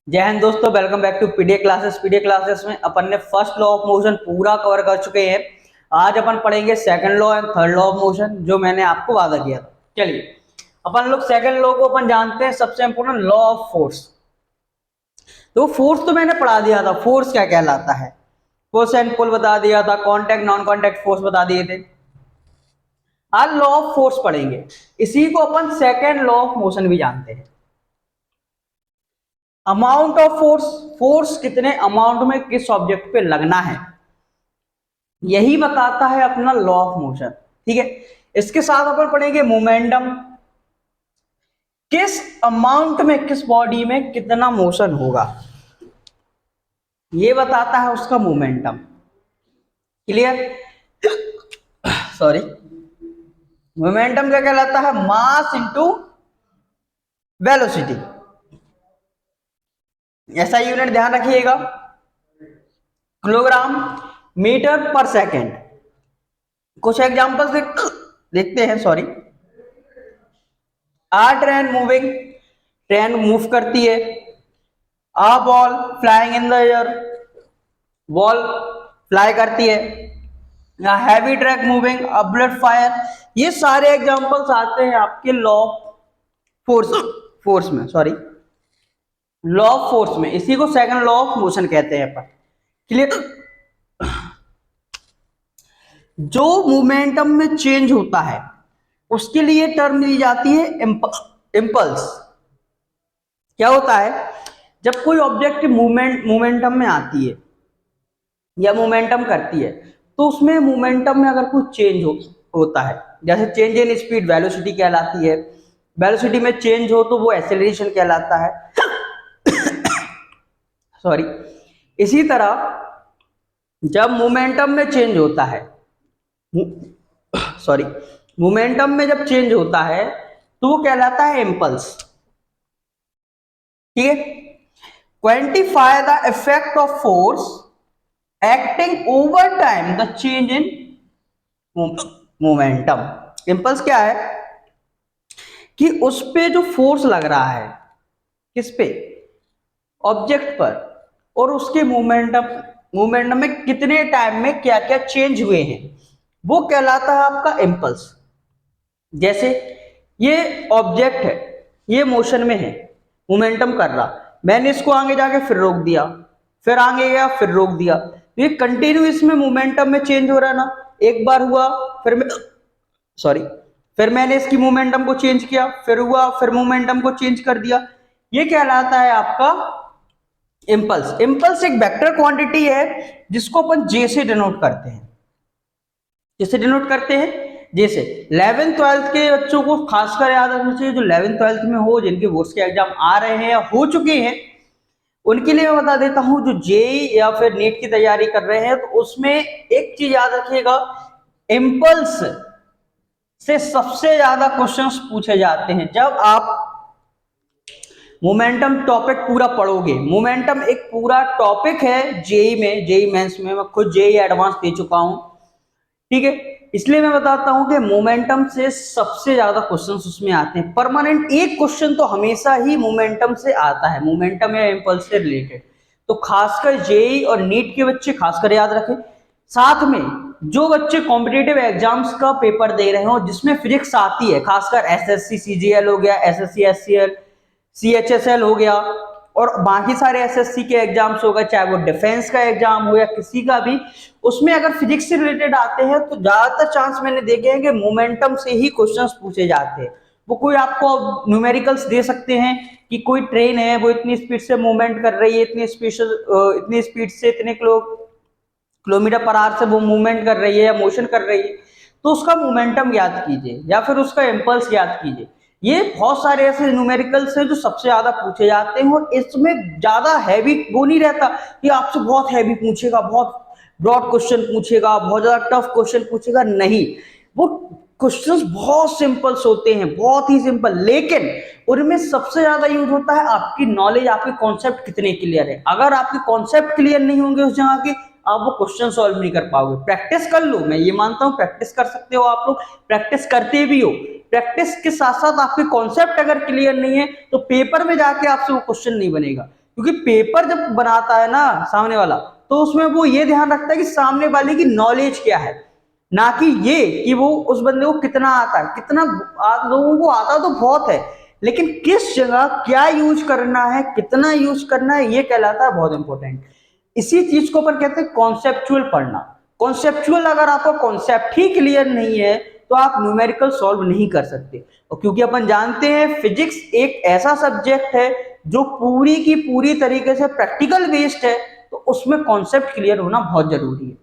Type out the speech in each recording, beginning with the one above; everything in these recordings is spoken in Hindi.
जय हिंद दोस्तों, welcome back to PDA classes. PDA classes में अपन ने फर्स्ट लॉ ऑफ मोशन पूरा कवर कर चुके हैं। आज अपन पढ़ेंगे second law and third law of motion, जो मैंने आपको वादा किया था। चलिए, अपन लोग सेकंड लॉ को अपन जानते हैं, सबसे इंपोर्टेंट लॉ ऑफ फोर्स। तो फोर्स तो मैंने पढ़ा दिया था, फोर्स क्या कहलाता है, फोर्स एंड पुल बता दिया था, कॉन्टैक्ट नॉन कॉन्टैक्ट फोर्स बता दिए थे। आज लॉ ऑफ फोर्स पढ़ेंगे, इसी को अपन सेकंड लॉ ऑफ मोशन भी जानते हैं। अमाउंट ऑफ फोर्स, फोर्स कितने अमाउंट में किस ऑब्जेक्ट पे लगना है, यही बताता है अपना लॉ ऑफ मोशन। ठीक है, इसके साथ अपन पढ़ेंगे मोमेंटम, किस अमाउंट में किस बॉडी में कितना मोशन होगा, ये बताता है उसका मोमेंटम। क्लियर? सॉरी, मोमेंटम क्या कहलाता है? Mass into velocity. ऐसा यूनिट ध्यान रखिएगा, किलोग्राम मीटर पर सेकेंड। कुछ एग्जांपल्स देखते हैं। Sorry, a train moving, train move करती है। A ball flying in the air, ball fly करती है। Heavy truck moving, a bullet fire. ये सारे एग्जांपल्स आते हैं आपके लॉ फोर्स फोर्स में, सॉरी लॉ ऑफ फोर्स में। इसी को सेकंड लॉ ऑफ मोशन कहते हैं अपन। क्लियर? जो मोमेंटम में चेंज होता है उसके लिए टर्म दी जाती है इंपल्स। क्या होता है, जब कोई ऑब्जेक्ट मोमेंटम में आती है या मोमेंटम करती है, तो उसमें मोमेंटम में अगर कोई चेंज होता है, जैसे चेंज इन स्पीड वेलोसिटी कहलाती है। वेलोसिटी में चेंज हो तो वो एक्सेलरेशन कहलाता है। सॉरी, इसी तरह जब मोमेंटम में चेंज होता है, सॉरी मोमेंटम में जब चेंज होता है तो वो कहलाता है इंपल्स। ठीक है, quantify the effect of force acting over time the change in momentum. Impulse क्या है कि उस पे जो फोर्स लग रहा है, किस पे? ऑब्जेक्ट पर, और उसके मोमेंटम में कितने टाइम में क्या क्या चेंज हुए हैं, वो कहलाता है आपका इंपल्स। जैसे ये ऑब्जेक्ट है, ये मोशन में है, मोमेंटम कर रहा, मैंने इसको आगे जाके फिर रोक दिया, फिर आगे गया फिर रोक दिया, तो ये कंटिन्यूस में मोमेंटम में चेंज हो रहा है ना। एक बार हुआ, फिर मैं सॉरी फिर मैंने इसकी मोमेंटम को चेंज किया, फिर हुआ, फिर मोमेंटम को चेंज कर दिया, ये कहलाता है आपका इंपल्स। इंपल्स एक वेक्टर क्वांटिटी है जिसको अपन जे से डिनोट करते हैं। जिससे डिनोट करते हैं, जैसे 11th-12th के बच्चों को खासकर याद रखना चाहिए, जो 11th-12th में हो, जिनके बोर्ड्स के एग्जाम आ रहे हैं या हो चुके हैं, उनके लिए मैं बता देता हूं। जो जेई या फिर नीट की तैयारी कर रहे हैं, तो उसमें एक चीज याद रखिएगा, इंपल्स से सबसे ज्यादा क्वेश्चंस पूछे जाते हैं। जब आप मोमेंटम टॉपिक पूरा पढ़ोगे, मोमेंटम एक पूरा टॉपिक है जेई में, जेई मेंस में, मैं खुद जेई एडवांस दे चुका हूं। ठीक है, इसलिए मैं बताता हूं कि मोमेंटम से सबसे ज्यादा क्वेश्चंस उसमें आते हैं। परमानेंट एक क्वेश्चन तो हमेशा ही मोमेंटम से आता है, मोमेंटम या इंपल्स से रिलेटेड। तो खासकर जेई और नीट के बच्चे खासकर याद रखें। साथ में जो बच्चे कॉम्पिटिटिव एग्जाम्स का पेपर दे रहे हो जिसमें फिजिक्स आती है, खासकर एसएससी सीजीएल हो गया, एसएससी एससीएल, सीएचएसएल हो गया, और बाकी सारे एसएससी के एग्जाम्स हो गए, चाहे वो डिफेंस का एग्जाम हो या किसी का भी, उसमें अगर फिजिक्स से रिलेटेड आते हैं तो ज्यादातर चांस मैंने देखे हैं कि मोमेंटम से ही क्वेश्चंस पूछे जाते हैं। वो कोई आपको न्यूमेरिकल्स दे सकते हैं कि कोई ट्रेन है, वो इतनी स्पीड से मूवमेंट कर रही है, इतनी स्पीड से इतने किलोमीटर पर आवर से वो मूवमेंट कर रही है या मोशन कर रही है, तो उसका मोमेंटम याद कीजिए या फिर उसका इंपल्स याद कीजिए। ये बहुत सारे ऐसे न्यूमेरिकल्स हैं जो सबसे ज्यादा पूछे जाते हैं, और इसमें ज्यादा हैवी वो नहीं रहता कि आपसे बहुत हैवी पूछेगा, बहुत ब्रॉड क्वेश्चन पूछेगा, बहुत ज्यादा टफ क्वेश्चन पूछेगा, नहीं। वो क्वेश्चंस बहुत सिंपल्स होते हैं, बहुत ही सिंपल, लेकिन उनमें सबसे ज्यादा यूज होता है आपकी नॉलेज, आपके कॉन्सेप्ट कितने क्लियर है। अगर आपके कॉन्सेप्ट क्लियर नहीं होंगे उस जगह के, आप वो क्वेश्चन सॉल्व नहीं कर पाओगे। प्रैक्टिस कर लो, मैं ये मानता हूं प्रैक्टिस कर सकते हो आप लोग, प्रैक्टिस करते भी हो। प्रैक्टिस के साथ साथ आपके कॉन्सेप्ट अगर क्लियर नहीं है तो पेपर में जाके आपसे वो क्वेश्चन नहीं बनेगा, क्योंकि पेपर जब बनाता है ना सामने वाला, तो उसमें वो ये ध्यान रखता है कि सामने वाले की नॉलेज क्या है, ना कि ये कि वो उस बंदे को कितना आता है। कितना लोगों को आता तो बहुत है, लेकिन किस जगह क्या यूज करना है, कितना यूज करना है, ये कहलाता है बहुत इंपॉर्टेंट। इसी चीज को अपन कहते हैं कॉन्सेप्चुअल पढ़ना। कॉन्सेप्चुअल अगर आपका कॉन्सेप्ट ही क्लियर नहीं है तो आप न्यूमेरिकल सॉल्व नहीं कर सकते। और क्योंकि अपन जानते हैं फिजिक्स एक ऐसा सब्जेक्ट है जो पूरी की पूरी तरीके से प्रैक्टिकल बेस्ड है, तो उसमें कॉन्सेप्ट क्लियर होना बहुत जरूरी है।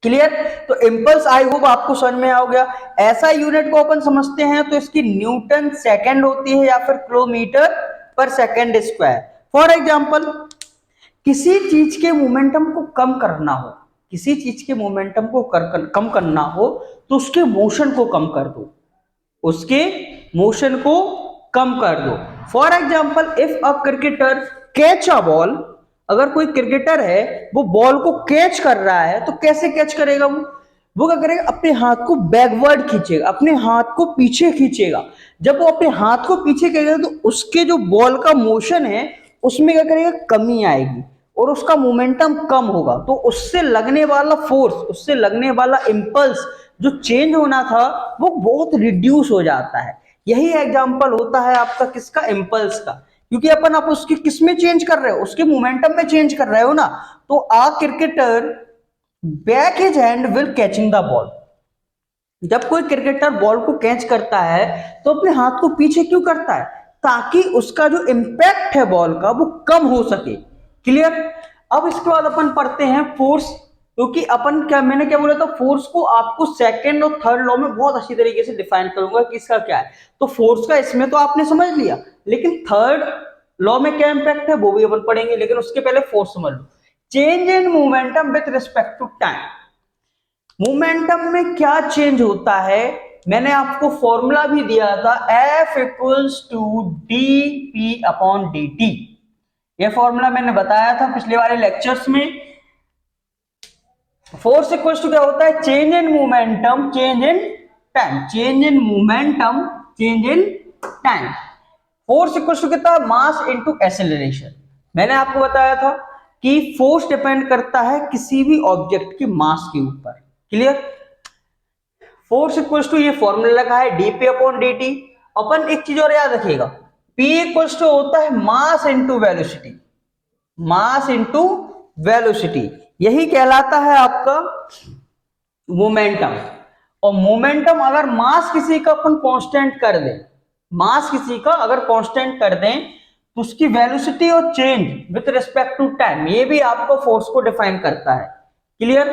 क्लियर? तो इम्पल्स आई होप आपको समझ में आ गया। ऐसा यूनिट को अपन समझते हैं तो इसकी न्यूटन सेकंड होती है या फिर किलोमीटर पर सेकंड स्क्वायर। फॉर एग्जांपल, किसी चीज के मोमेंटम को कम करना हो, किसी चीज के मोमेंटम को कम करना हो तो उसके मोशन को कम कर दो, उसके मोशन को कम कर दो। For example, if a cricketer catch a ball, अगर कोई क्रिकेटर है वो बॉल को कैच कर रहा है तो कैसे कैच करेगा? वो क्या करेगा? अपने हाथ को बैकवर्ड खींचेगा, अपने हाथ को पीछे खींचेगा। जब वो अपने हाथ को पीछे करेगा तो उसके जो बॉल का मोशन है उसमें क्या करेगा? कमी आएगी और उसका मोमेंटम कम होगा, तो उससे लगने वाला फोर्स, उससे लगने वाला इंपल्स जो चेंज होना था वो बहुत रिड्यूस हो जाता है। यही एग्जांपल होता है आपका किसका? इंपल्स का। क्योंकि अपन आप उसकी किस में चेंज कर रहे हो? उसके मोमेंटम में चेंज कर रहे हो ना। तो a cricketer back his hand will catching the ball. जब कोई क्रिकेटर बॉल को कैच करता है तो अपने हाथ को पीछे क्यों करता है? ताकि उसका जो इंपैक्ट है बॉल का वो कम हो सके। क्लियर? अब इसके बाद अपन पढ़ते हैं फोर्स। क्योंकि अपन क्या, मैंने क्या बोला था, फोर्स को आपको सेकंड और थर्ड लॉ में बहुत अच्छी तरीके से डिफाइन करूंगा कि इसका क्या है। तो फोर्स का इसमें तो आपने समझ लिया, लेकिन थर्ड लॉ में क्या इंपैक्ट है वो भी अपन पढ़ेंगे, लेकिन उसके पहले फोर्स समझ लो। Change in momentum with respect to time. Momentum में क्या चेंज होता है? मैंने आपको फॉर्मूला भी दिया था, F equals to D P upon D T. ये फॉर्मूला मैंने बताया था पिछले वाले लेक्चर्स में। फोर्स इक्वल्स टू क्या होता है? Change in momentum change in time, change in momentum change in time. Force equals to कितना? Mass into acceleration. मैंने आपको बताया था कि फोर्स डिपेंड करता है किसी भी ऑब्जेक्ट की मास के ऊपर। क्लियर? फोर्स इक्वल्स टू, ये फॉर्मूला लगा है D P upon D T. अपन एक चीज और याद रखिएगा, P इक्वल्स टू होता है mass into velocity, mass into velocity. यही कहलाता है आपका मोमेंटम। और मोमेंटम अगर मास किसी का अपन कांस्टेंट कर दें, मास किसी का अगर कांस्टेंट कर दें तो उसकी वेलोसिटी और change with respect to time, ये भी आपको फोर्स को डिफाइन करता है। क्लियर?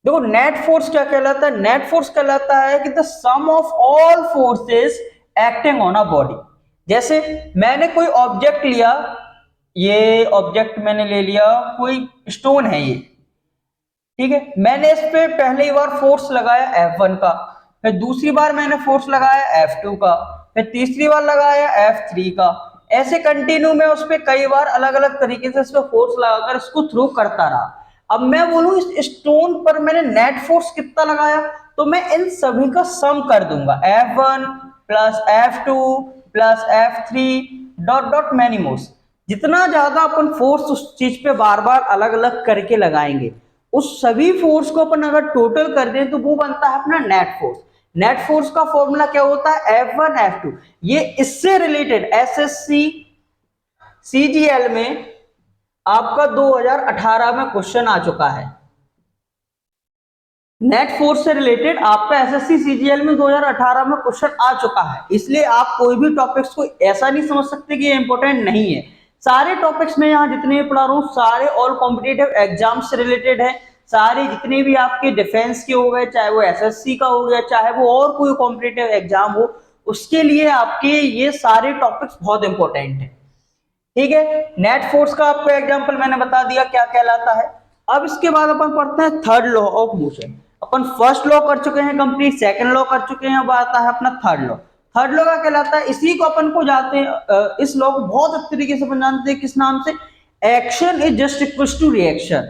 देखो, नेट फोर्स क्या कहलाता है? नेट फोर्स कहलाता है कि the sum of all forces acting on a body. जैसे मैंने कोई ऑब्जेक्ट लिया, ये ऑब्जेक्ट मैंने ले लिया, कोई स्टोन है ये, ठीक है। मैंने इस पे पहली बार फोर्स लगाया F1 का, फिर दूसरी बार मैंने फोर्स लगाया F2 का, फिर तीसरी बार लगाया F3 का। ऐसे कंटिन्यू में उस पे कई बार अलग अलग तरीके से इस पे फोर्स लगाकर इसको थ्रो करता रहा। अब मैं बोलूं इस स्टोन पर मैंने नेट फोर्स कितना लगाया, तो मैं इन सभी का सम कर दूंगा, F1 plus F2 plus F3 dot dot many mores. जितना ज्यादा अपन फोर्स उस चीज पे बार बार अलग अलग करके लगाएंगे, उस सभी फोर्स को अपन अगर टोटल कर दें तो वो बनता है अपना नेट फोर्स। नेट फोर्स का फॉर्मूला क्या होता है? F1 F2। ये इससे रिलेटेड एसएससी सीजीएल में आपका 2018 में क्वेश्चन आ चुका है। नेट फोर्स से रिलेटेड आपका एसएससी सीजीएल में 2018 में क्वेश्चन आ चुका है। इसलिए आप कोई भी टॉपिक्स को ऐसा नहीं समझ सकते कि ये इंपॉर्टेंट नहीं है। सारे टॉपिक्स में यहाँ जितने भी पढ़ा रहा हूँ सारे ऑल कॉम्पिटिटिव एग्जाम से रिलेटेड है। सारे जितने भी आपके डिफेंस के हो गए, चाहे वो एसएससी का हो गया, चाहे वो और कोई कॉम्पिटिटिव एग्जाम हो, उसके लिए आपके ये सारे टॉपिक्स बहुत इंपॉर्टेंट है। ठीक है, नेट फोर्स का आपको एग्जांपल मैंने बता दिया क्या कहलाता है। अब इसके बाद अपन पढ़ते हैं third law of motion. Upon first law कर चुके हैं कंप्लीट, सेकंड लॉ कर चुके हैं, अब आता है अपना थर्ड लॉ। थर्ड लॉ का कहलाता है, इसी को अपन को जाते हैं, इस लॉ को बहुत अच्छे तरीके से अपन जानते हैं, किस नाम से? Action is just equals to reaction.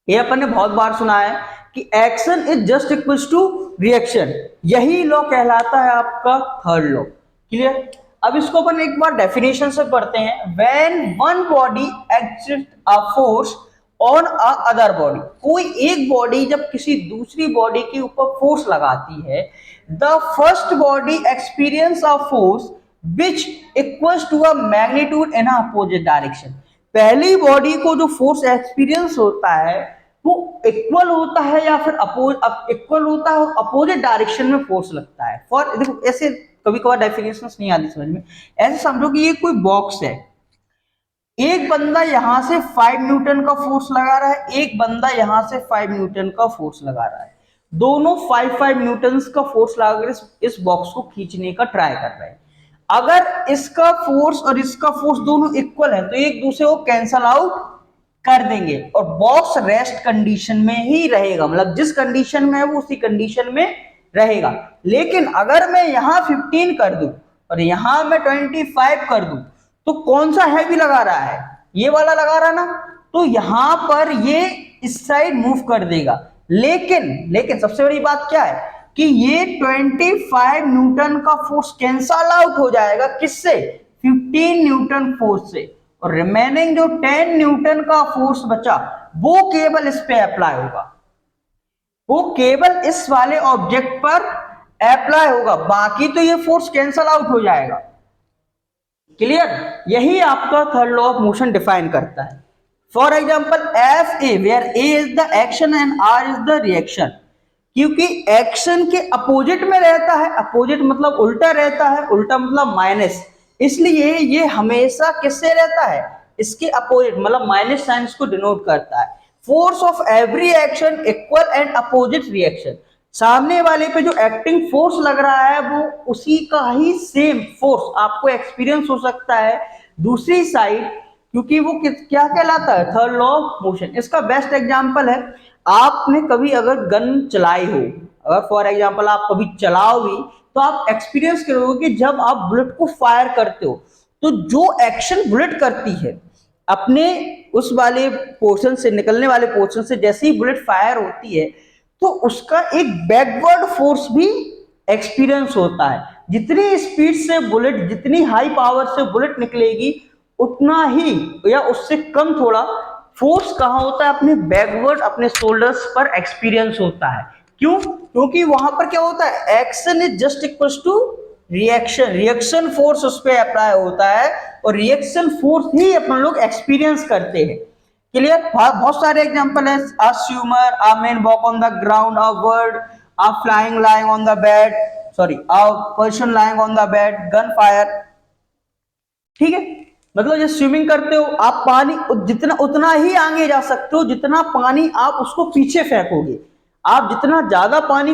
ये अपन ने बहुत बार सुना है कि action is just equals to reaction. यही लॉ कहलाता है आपका थर्ड लॉ। क्लियर? अब इसको अपन एक बार डेफिनेशन से पढ़ते हैं। When one body exist a force on a other body, कोई एक बॉडी जब किसी दूसरी बॉडी के ऊपर फोर्स लगाती है, the first body experience a force which equals to a magnitude in opposite direction. पहली बॉडी को जो फोर्स एक्सपीरियंस होता है वो इक्वल होता है या फिर इक्वल होता है और अपोजिट डायरेक्शन में फोर्स लगता है। फॉर देखो ऐसे कभी कभार डेफिनेशंस नहीं आती समझ में। ऐसे समझो कि ये कोई बॉक्स है, एक बंदा यहां से 5 न्यूटन का फोर्स लगा रहा है, एक बंदा यहां से 5 न्यूटन का फोर्स लगा रहा है, दोनों 5 न्यूटन का फोर्स लगाकर इस बॉक्स को खींचने का ट्राई कर रहे हैं। अगर इसका फोर्स और इसका फोर्स दोनों इक्वल है तो एक दूसरे को कैंसल आउट कर देंगे और बॉक्स रेस्ट कंडीशन में ही रहेगा, मतलब जिस कंडीशन में है वो उसी कंडीशन में रहेगा। लेकिन अगर मैं यहां 15 कर दूं और यहां मैं 25 कर दूं तो कौन सा हैवी लगा रहा है, ये वाला लगा रहा ना, तो यहां पर ये इस साइड मूव कर देगा। लेकिन सबसे बड़ी बात क्या है कि ये 25 न्यूटन का फोर्स कैंसल आउट हो जाएगा किससे, 15 न्यूटन फोर्स से, और रिमेनिंग जो 10 न्यूटन का फोर्स बचा वो केवल इस पे अप्लाई होगा, वो केवल इस वाले ऑब्जेक्ट पर अप्लाई होगा, बाकी तो ये फोर्स कैंसल आउट हो जाएगा। क्लियर? यही आपका third law of motion define करता है। For example F A where A is the action and R is the reaction, क्योंकि एक्शन के अपोजिट में रहता है, अपोजिट मतलब उल्टा रहता है, उल्टा मतलब माइनस, इसलिए ये हमेशा किससे रहता है, इसके अपोजिट, मतलब माइनस साइन को डिनोट करता है। Force of every action equal and opposite reaction, सामने वाले पे जो एक्टिंग फोर्स लग रहा है वो उसी का ही सेम फोर्स आपको एक्सपीरियंस हो सकता है दूसरी साइड, क्योंकि वो क्या कहलाता है, थर्ड लॉ ऑफ मोशन। इसका बेस्ट एग्जांपल है, आपने कभी अगर गन चलाई हो, अगर फॉर एग्जांपल आप कभी चलाओ भी तो आप एक्सपीरियंस करोगे कि जब आप बुलेट को फायर करते हो तो जो एक्शन बुलेट करती है अपने उस वाले पोर्शन से, निकलने वाले पोर्शन से जैसे ही बुलेट फायर होती है तो उसका एक बैकवर्ड फोर्स भी एक्सपीरियंस होता है। जितनी स्पीड से बुलेट, जितनी हाई पावर से बुलेट निकलेगी उतना ही या उससे कम थोड़ा फोर्स कहाँ होता है, अपने बैकवर्ड, अपने शोल्डर्स पर एक्सपीरियंस होता है। क्यों? क्योंकि वहां पर क्या होता है, action is just equals to reaction, reaction force उस पर अप्लाई होता है और रिएक्शन फोर्स ही अपन लोग एक्सपीरियंस करते हैं। क्लियर? बहुत सारे एग्जांपल है, अ swimmer, a man walk on the ground, a bird, a flying lying on the bed, sorry a person lying on the bed, gun fire. ठीक है, मतलब जब स्विमिंग करते हो आप पानी जितना उतना ही आगे जा सकते हो जितना पानी आप उसको पीछे फेंकोगे। आप जितना ज्यादा पानी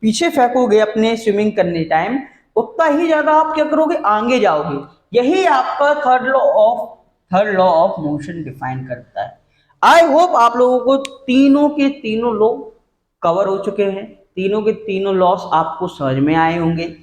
पीछे फेंकोगे अपने स्विमिंग करने टाइम उतना ही ज्यादा आप क्या करोगे, आगे जाओगे। यही आपका third law of motion define करता है। आई होप आप लोगों को तीनों के तीनों लॉ कवर हो चुके हैं, तीनों के तीनों लॉस आपको समझ में आए होंगे।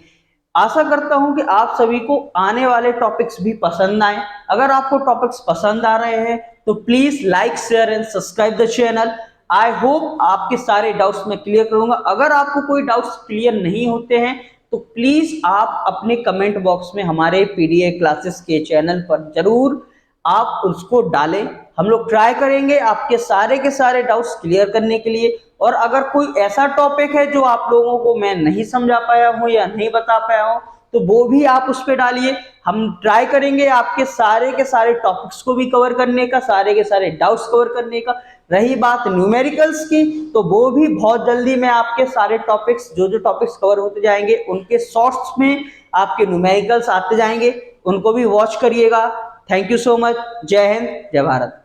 आशा करता हूं कि आप सभी को आने वाले टॉपिक्स भी पसंद आए। अगर आपको टॉपिक्स पसंद आ रहे हैं तो please like, share and subscribe the channel. I hope आपके सारे डाउट्स मैं क्लियर करूंगा। अगर आपको कोई डाउट्स क्लियर नहीं होते हैं तो प्लीज आप अपने कमेंट बॉक्स में हमारे पीडीए क्लासेस के चैनल पर जरूर आप उसको डालें। हम लोग ट्राई करेंगे आपके सारे के सारे डाउट्स क्लियर करने के लिए। और अगर कोई ऐसा टॉपिक है जो आप लोगों को मैं नहीं समझा पाया हूं या नहीं बता पाया हूं तो वो भी आप उस पर डालिए। हम ट्राई करेंगे आपके सारे के सारे टॉपिक्स को भी कवर करने का, सारे के सारे डाउट्स कवर करने का। रही बात न्यूमेरिकल्स की तो वो भी बहुत जल्दी मैं आपके सारे टॉपिक्स, जो टॉपिक्स कवर होते जाएंगे उनके शॉर्ट्स में आपके न्यूमेरिकल्स आते जाएंगे, उनको भी वॉच करिएगा। Thank you so much. जय हिंद, जय भारत।